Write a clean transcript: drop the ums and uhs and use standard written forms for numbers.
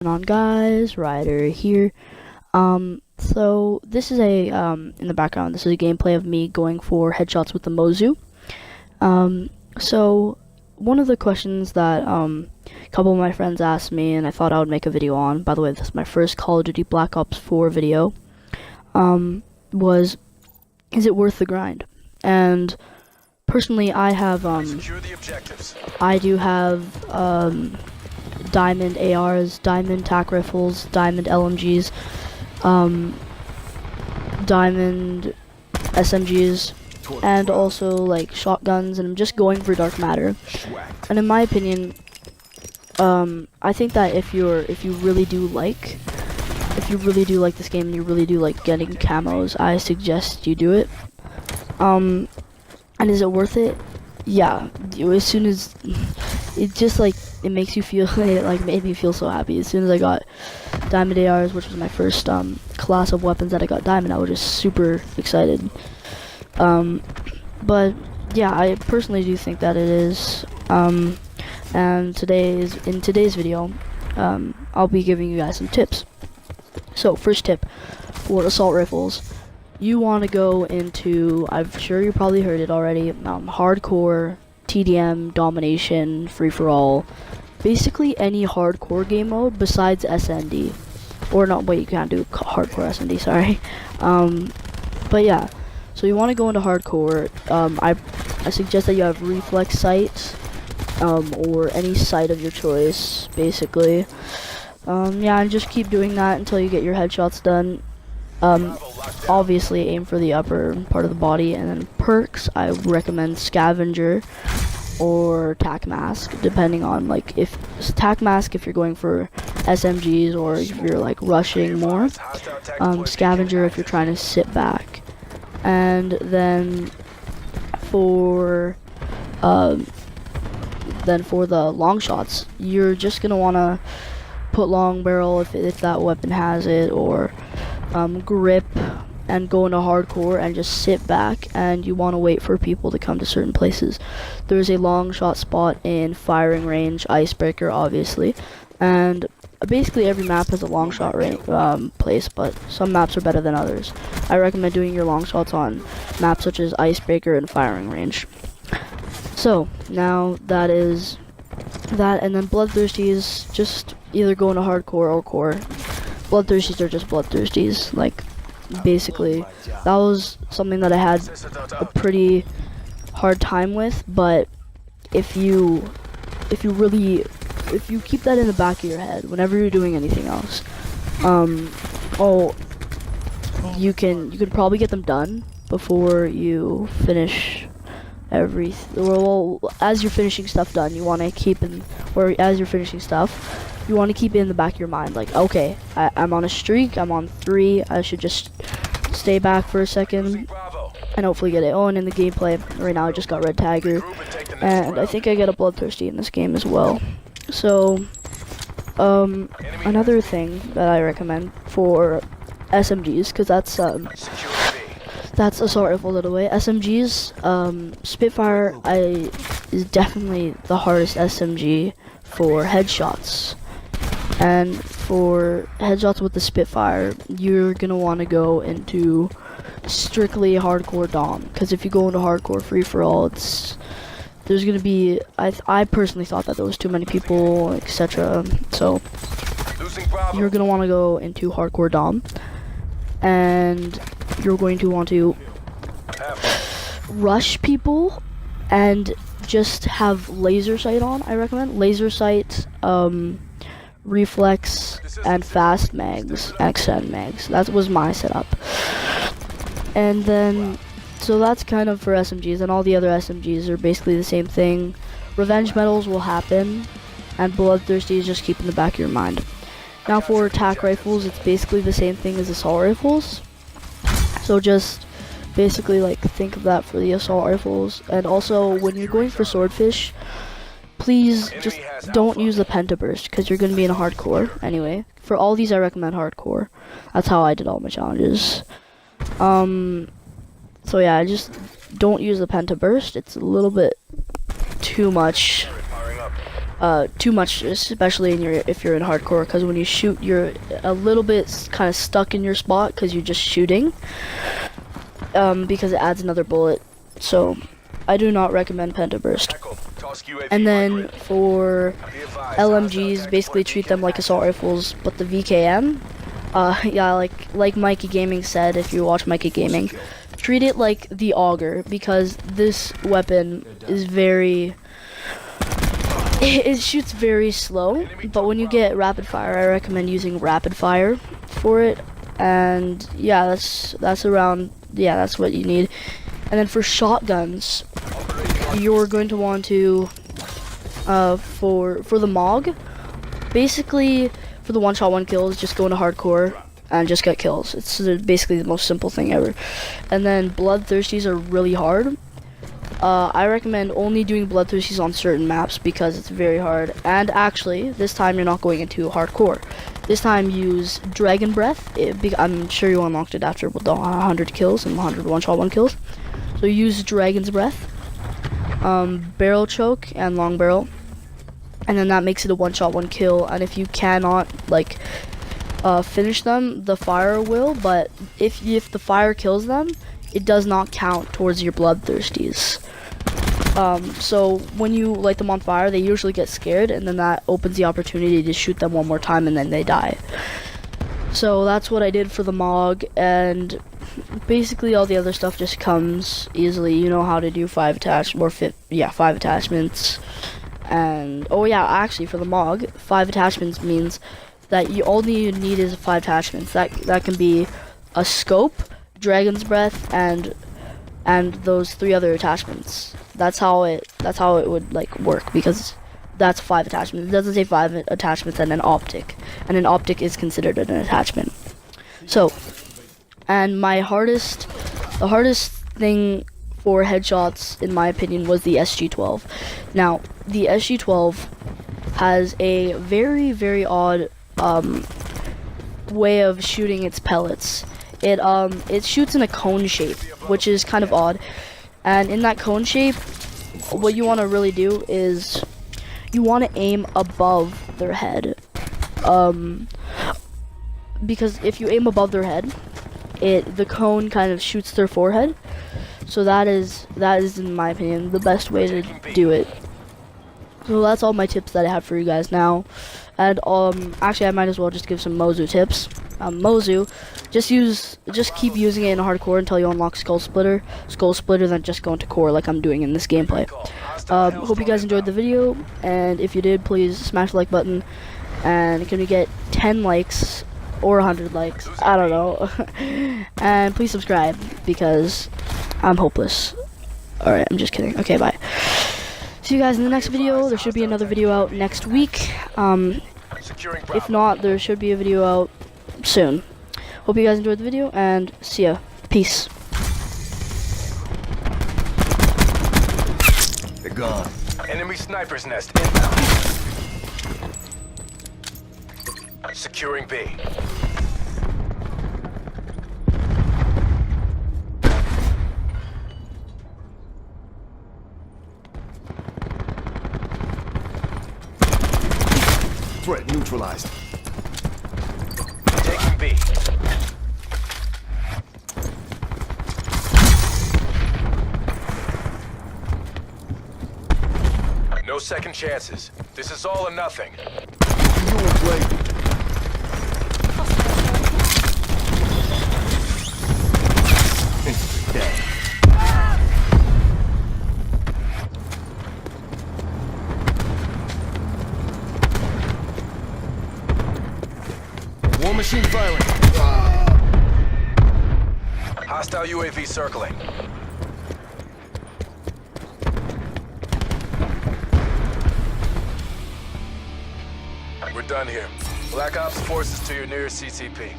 On guys, Ryder here. So this is a in the background, this is a gameplay of me going for headshots with the Mozu. So one of the questions that a couple of my friends asked me, and I thought I would make a video on, by the way, this is my first Call of Duty Black Ops 4 video, was, is it worth the grind? And personally, I have I do have diamond ARs, diamond tac rifles, diamond LMGs, diamond SMGs, and also like shotguns, and I'm just going for dark matter. And in my opinion, I think that if you really do like this game and you really do like getting camos, I suggest you do it. And is it worth it? Yeah. As soon as it just like it makes you feel, it like made me feel so happy. As soon as I got diamond ARs, which was my first class of weapons that I got diamond, I was just super excited. But yeah, I personally do think that it is. And in today's video, I'll be giving you guys some tips. So first tip for assault rifles. You want to go into, I'm sure you probably heard it already, hardcore, TDM, domination, free-for-all, basically any hardcore game mode besides SND. Or not, wait, you can't do hardcore SND, sorry. But yeah, so you want to go into hardcore. I suggest that you have reflex sights, or any sight of your choice, basically. Yeah, and just keep doing that until you get your headshots done. Obviously aim for the upper part of the body, and then perks, I recommend scavenger or tac mask, depending on like if tac mask if you're going for SMGs or if you're like rushing more. Scavenger if you're trying to sit back. And then for the long shots, you're just gonna wanna put long barrel if that weapon has it, or grip, and go into hardcore and just sit back, and you want to wait for people to come to certain places. There's a long shot spot in firing range, icebreaker obviously, and basically every map has a long shot place, but some maps are better than others. I recommend doing your long shots on maps such as icebreaker and firing range. So now that is that, and then bloodthirsties, just either go into hardcore or core. Bloodthirsties are just bloodthirsties, like basically that was something that I had a pretty hard time with, but if you keep that in the back of your head whenever you're doing anything else, you can probably get them done before you finish well, as you're finishing stuff done, you want to keep as you're finishing stuff, you want to keep it in the back of your mind, like, okay, I'm on a streak, I'm on 3, I should just stay back for a second and hopefully get it. Oh, and in the gameplay right now I just got red tagger, and I think I get a bloodthirsty in this game as well. So another thing that I recommend for SMGs, because that's assault rifles out of the way. SMGs, Spitfire is definitely the hardest SMG for headshots. And for headshots with the Spitfire, you're gonna want to go into strictly hardcore dom, because if you go into hardcore free-for-all, there's gonna be, I personally thought that there was too many people, etc. So you're gonna want to go into hardcore dom, and you're going to want to rush people and just have laser sight on. I recommend laser sight, reflex, and fast mags, extend mags. That was my setup. And then, so that's kind of for SMGs, and all the other SMGs are basically the same thing. Revenge medals will happen, and bloodthirsties just keep in the back of your mind. Now for tac rifles, it's basically the same thing as assault rifles. So just basically like think of that for the assault rifles. And also when you're going for swordfish, please just don't use the pentaburst, because you're going to be in a hardcore anyway. For all these I recommend hardcore. That's how I did all my challenges. So yeah, just don't use the pentaburst. It's a little bit too much too much, especially if you're in hardcore, because when you shoot, you're a little bit kind of stuck in your spot because you're just shooting. Because it adds another bullet. So I do not recommend Pentaburst. And then for LMGs, basically treat them like assault rifles, but the VKM, yeah, like Mikey Gaming said, if you watch Mikey Gaming, treat it like the Auger, because this weapon is it shoots very slow, but when you get rapid fire, I recommend using rapid fire for it. And yeah, that's what you need. And then for shotguns, you're going to want to for the MOG, basically for the one shot one kills, just go into hardcore and just get kills. It's basically the most simple thing ever. And then bloodthirsties are really hard. I recommend only doing bloodthirsties on certain maps because it's very hard. And actually, this time you're not going into hardcore. This time use Dragon Breath. I'm sure you unlocked it after 100 kills and 100 one-shot one kills. So use Dragon's Breath, Barrel Choke, and Long Barrel. And then that makes it a one-shot one kill. And if you cannot, like, finish them, the fire will. But if the fire kills them, it does not count towards your bloodthirsties. So when you light them on fire, they usually get scared, and then that opens the opportunity to shoot them one more time, and then they die. So that's what I did for the MOG, and basically all the other stuff just comes easily. You know how to do 5 attachments. And oh yeah, actually for the MOG, 5 attachments means that all you need is 5 attachments. That can be a scope, Dragon's Breath, and those 3 other attachments. That's how it would like work, because that's 5 attachments. It doesn't say 5 attachments and an optic, and an optic is considered an attachment. So, and the hardest thing for headshots, in my opinion, was the SG-12. Now, the SG-12 has a very, very odd way of shooting its pellets. It shoots in a cone shape, which is kind of odd. And in that cone shape, what you want to really do is you want to aim above their head. Because if you aim above their head, the cone kind of shoots their forehead. So that is, in my opinion, the best way to do it. So that's all my tips that I have for you guys now. And actually I might as well just give some Mozu tips. Mozu, just keep using it in hardcore until you unlock Skull Splitter, then just go into core like I'm doing in this gameplay. Hope you guys enjoyed the video, and if you did, please smash the like button. And can we get 10 likes or 100 likes? I don't know. And please subscribe, because I'm hopeless. Alright, I'm just kidding. Okay, bye. See you guys in the next video. There should be another video out next week. If not, there should be a video out soon. Hope you guys enjoyed the video, and see ya. Peace. They're gone. Enemy sniper's nest inbound. Securing B. Threat neutralized. Taking B. No second chances. This is all or nothing. You will play. Dead. War machine firing. Hostile UAV circling. We're done here. Black Ops forces to your nearest CCP.